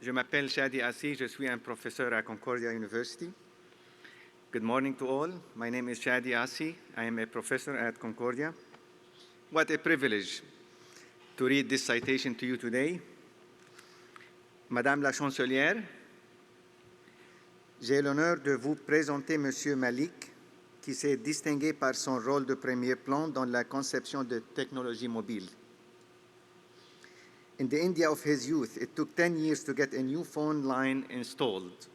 Je m'appelle Shadi Assi, je suis un professeur à Concordia University. Good morning to all. My name is Shadi Assi. I am a professor at Concordia. What a privilege to read this citation to you today. Madame la Chancelière, j'ai l'honneur de vous présenter Monsieur Mallik, qui s'est distingué par son rôle de premier plan dans la conception de technologies mobiles. In the India of his youth, it took 10 years to get a new phone line installed.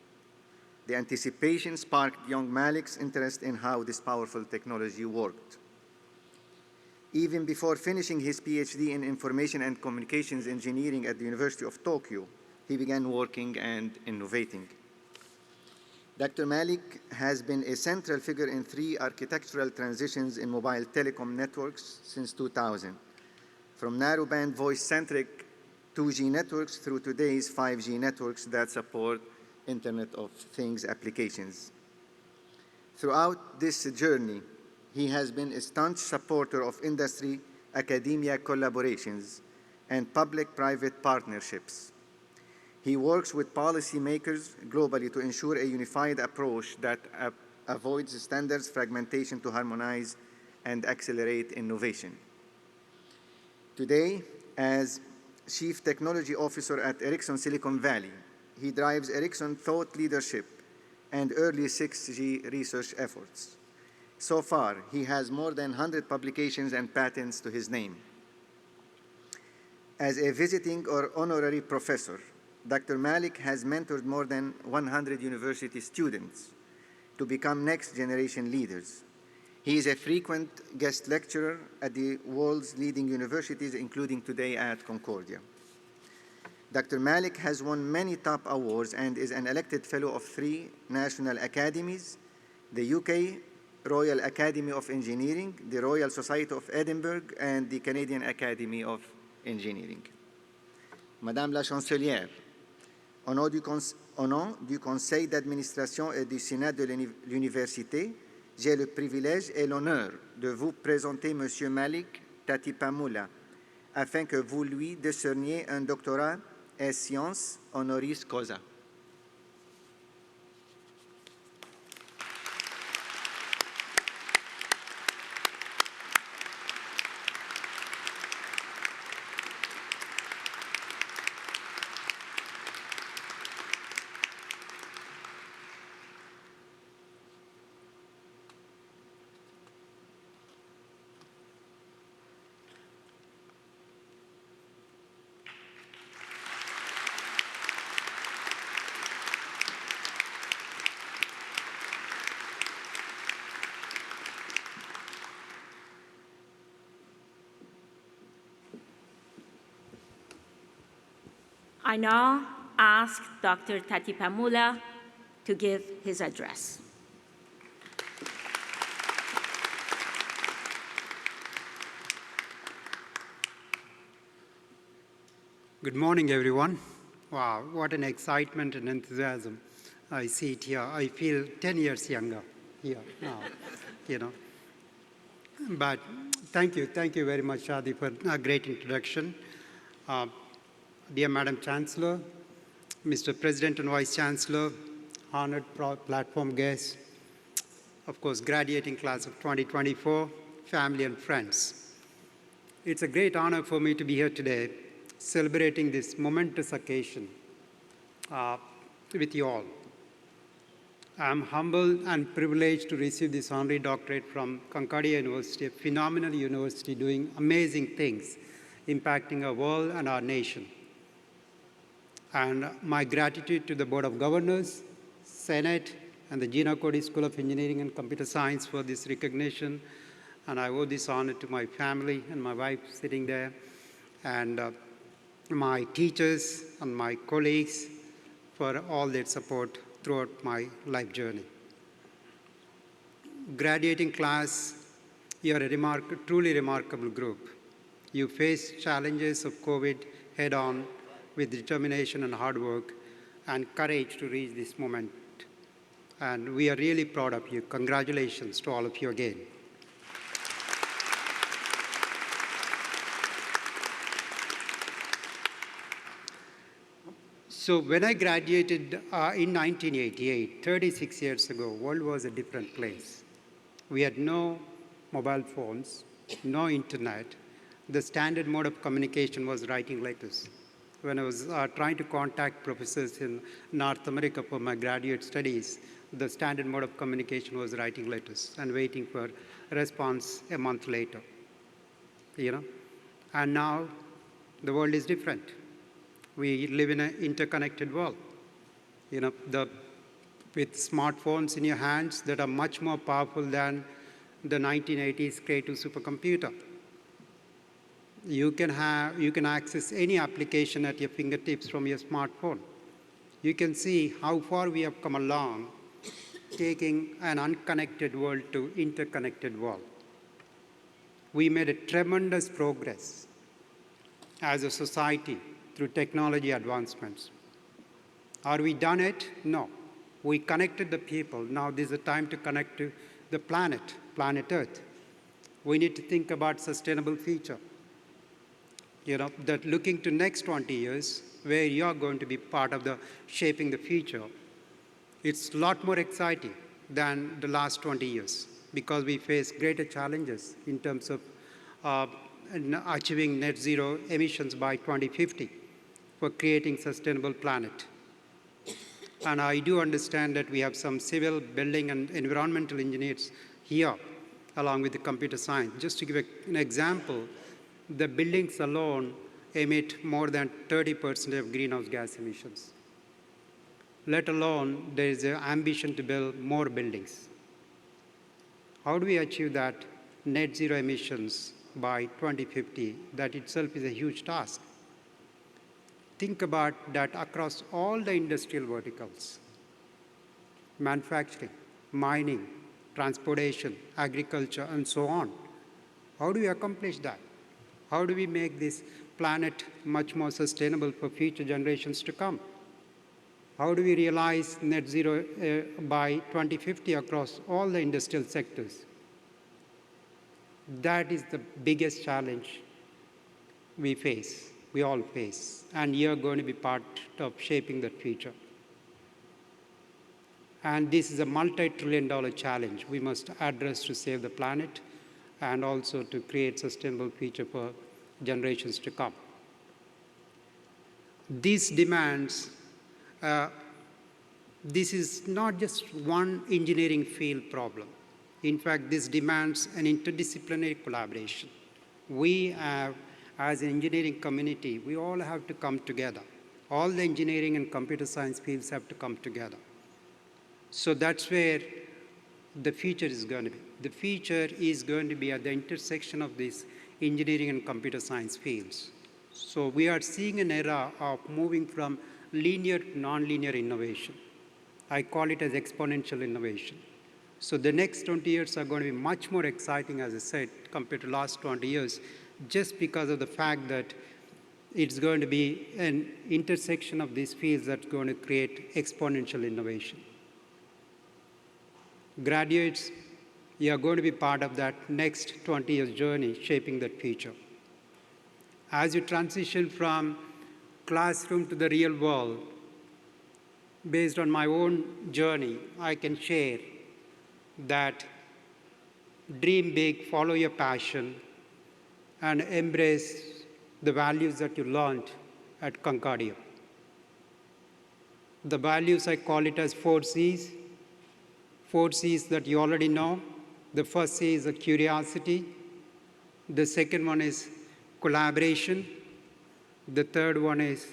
The anticipation sparked young Mallik's interest in how this powerful technology worked. Even before finishing his PhD in Information and Communications Engineering at the University of Tokyo, he began working and innovating. Dr. Mallik has been a central figure in 3 architectural transitions in mobile telecom networks since 2000, from narrowband voice-centric 2G networks through today's 5G networks that support Internet of Things applications. Throughout this journey, he has been a staunch supporter of industry-academia collaborations and public-private partnerships. He works with policymakers globally to ensure a unified approach that avoids standards fragmentation to harmonize and accelerate innovation. Today, as Chief Technology Officer at Ericsson Silicon Valley, he drives Ericsson thought leadership and early 6G research efforts. So far, he has more than 100 publications and patents to his name. As a visiting or honorary professor, Dr. Mallik has mentored more than 100 university students to become next-generation leaders. He is a frequent guest lecturer at the world's leading universities, including today at Concordia. Dr. Mallik has won many top awards and is an elected fellow of 3 national academies, the UK Royal Academy of Engineering, the Royal Society of Edinburgh, and the Canadian Academy of Engineering. Madame la Chancelière, au nom du Conseil d'administration et du Sénat de l'Université, j'ai le privilège et l'honneur de vous présenter M. Mallik Tatipamula, afin que vous lui décerniez un doctorat et sciences honoris causa. I now ask Dr. Tatipamula to give his address. Good morning, everyone. Wow, what an excitement and enthusiasm I see it here. I feel 10 years younger here now, But thank you very much, Shadi, for a great introduction. Dear Madam Chancellor, Mr. President and Vice Chancellor, honored platform guests, of course, graduating class of 2024, family and friends. It's a great honor for me to be here today, celebrating this momentous occasion with you all. I'm humbled and privileged to receive this honorary doctorate from Concordia University, a phenomenal university doing amazing things, impacting our world and our nation. And my gratitude to the Board of Governors, Senate, and the Gina Cody School of Engineering and Computer Science for this recognition. And I owe this honor to my family and my wife sitting there, and my teachers and my colleagues for all their support throughout my life journey. Graduating class, you are a truly remarkable group. You face challenges of COVID head-on with determination and hard work and courage to reach this moment. And we are really proud of you. Congratulations to all of you again. So when I graduated in 1988, 36 years ago, world was a different place. We had no mobile phones, no internet. The standard mode of communication was writing letters. When I was trying to contact professors in North America for my graduate studies, the standard mode of communication was writing letters and waiting for a response a month later. And now the world is different. We live in an interconnected world. With smartphones in your hands that are much more powerful than the 1980s creative supercomputer. You can access any application at your fingertips from your smartphone. You can see how far we have come along, taking an unconnected world to interconnected world. We made a tremendous progress as a society through technology advancements. Are we done it? No. We connected the people. Now this is the time to connect to the planet Earth. We need to think about sustainable future. That looking to next 20 years, where you're going to be part of the shaping the future, it's a lot more exciting than the last 20 years because we face greater challenges in terms of achieving net zero emissions by 2050 for creating sustainable planet. And I do understand that we have some civil, building, and environmental engineers here, along with the computer science. Just to give an example, the buildings alone emit more than 30% of greenhouse gas emissions. Let alone, there is an ambition to build more buildings. How do we achieve that net zero emissions by 2050? That itself is a huge task. Think about that across all the industrial verticals: manufacturing, mining, transportation, agriculture, and so on. How do we accomplish that? How do we make this planet much more sustainable for future generations to come? How do we realize net zero by 2050 across all the industrial sectors? That is the biggest challenge we all face, and you're going to be part of shaping that future. And this is a multi-trillion-dollar challenge we must address to save the planet and also to create sustainable future for generations to come. These demands, this is not just one engineering field problem. In fact, this demands an interdisciplinary collaboration. We have, as an engineering community, we all have to come together. All the engineering and computer science fields have to come together. So that's where the future is going to be. The future is going to be at the intersection of these engineering and computer science fields. So we are seeing an era of moving from linear to nonlinear innovation. I call it as exponential innovation. So the next 20 years are going to be much more exciting, as I said, compared to the last 20 years, just because of the fact that it's going to be an intersection of these fields that's going to create exponential innovation. Graduates, you are going to be part of that next 20 years journey shaping that future. As you transition from classroom to the real world, based on my own journey, I can share that dream big, follow your passion, and embrace the values that you learned at Concordia. The values, I call it as 4 C's. 4 C's that you already know. The first C is curiosity. The second one is collaboration. The third one is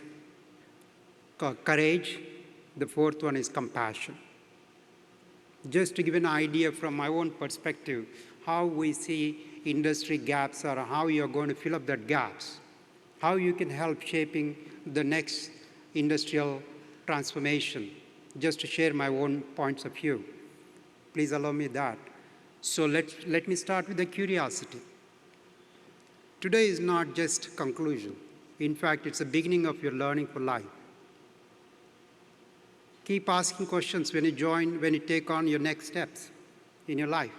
courage. The fourth one is compassion. Just to give an idea from my own perspective, how we see industry gaps or how you are going to fill up that gaps, how you can help shaping the next industrial transformation, just to share my own points of view. Please allow me that. So let me start with the curiosity. Today is not just conclusion. In fact, it's the beginning of your learning for life. Keep asking questions when you take on your next steps in your life.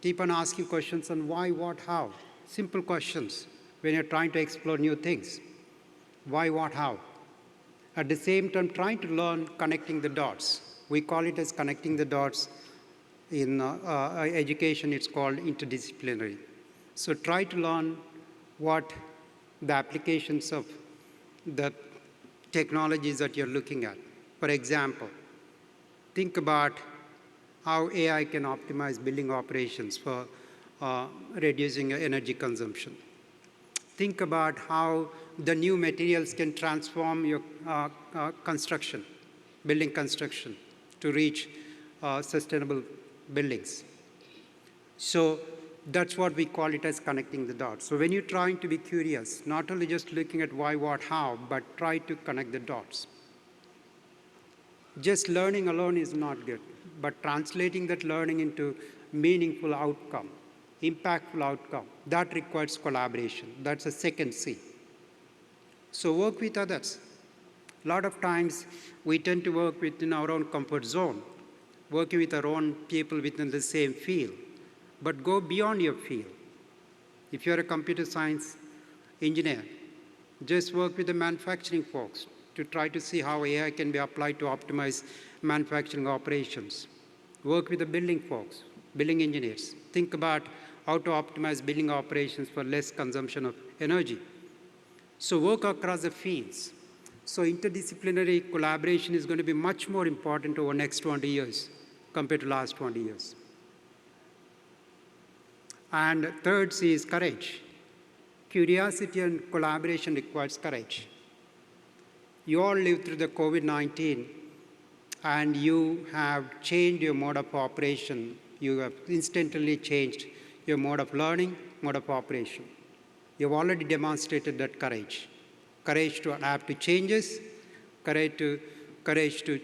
Keep on asking questions on why, what, how. Simple questions when you're trying to explore new things. Why, what, how. At the same time, trying to learn connecting the dots. We call it as connecting the dots. In education, it's called interdisciplinary. So try to learn what the applications of the technologies that you're looking at. For example, think about how AI can optimize building operations for reducing energy consumption. Think about how the new materials can transform your construction, building construction, to reach sustainable buildings. So that's what we call it as connecting the dots. So when you're trying to be curious, not only just looking at why, what, how, but try to connect the dots. Just learning alone is not good, but translating that learning into meaningful outcome, impactful outcome, that requires collaboration. That's the second C. So work with others. A lot of times we tend to work within our own comfort zone, working with our own people within the same field, but go beyond your field. If you're a computer science engineer, just work with the manufacturing folks to try to see how AI can be applied to optimize manufacturing operations. Work with the building folks, building engineers. Think about how to optimize building operations for less consumption of energy. So work across the fields. So interdisciplinary collaboration is going to be much more important over the next 20 years compared to last 20 years. And third C is courage. Curiosity and collaboration requires courage. You all lived through the COVID-19 and you have changed your mode of operation. You have instantly changed your mode of learning, mode of operation. You've already demonstrated that courage. Courage to adapt to changes, courage to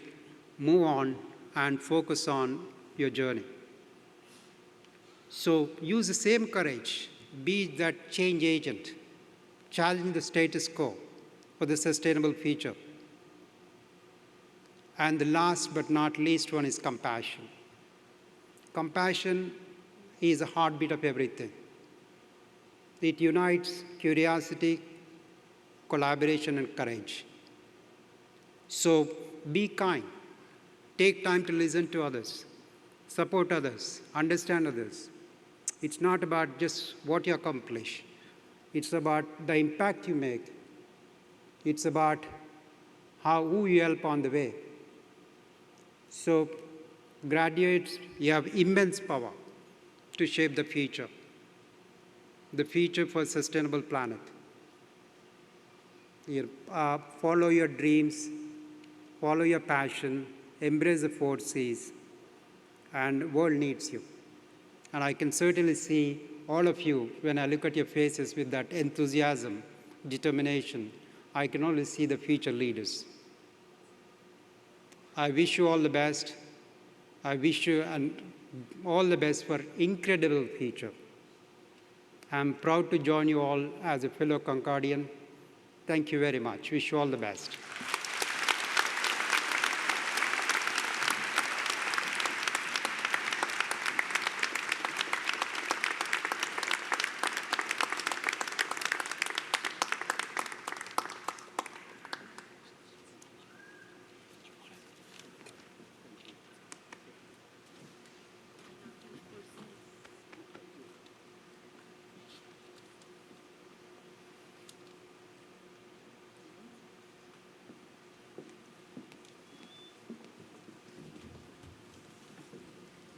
move on and focus on your journey. So use the same courage, be that change agent, challenge the status quo for the sustainable future. And the last but not least one is compassion. Compassion is the heartbeat of everything. It unites curiosity, collaboration, and courage. So be kind. Take time to listen to others, support others, understand others. It's not about just what you accomplish. It's about the impact you make. It's about who you help on the way. So graduates, you have immense power to shape the future for a sustainable planet. Follow your dreams, follow your passion, embrace the 4 Cs, and the world needs you. And I can certainly see all of you, when I look at your faces with that enthusiasm, determination, I can only see the future leaders. I wish you all the best. I wish you all the best for incredible future. I'm proud to join you all as a fellow Concordian. Thank you very much. Wish you all the best.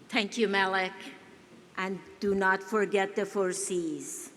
Thank you, Mallik. And do not forget the 4 Cs.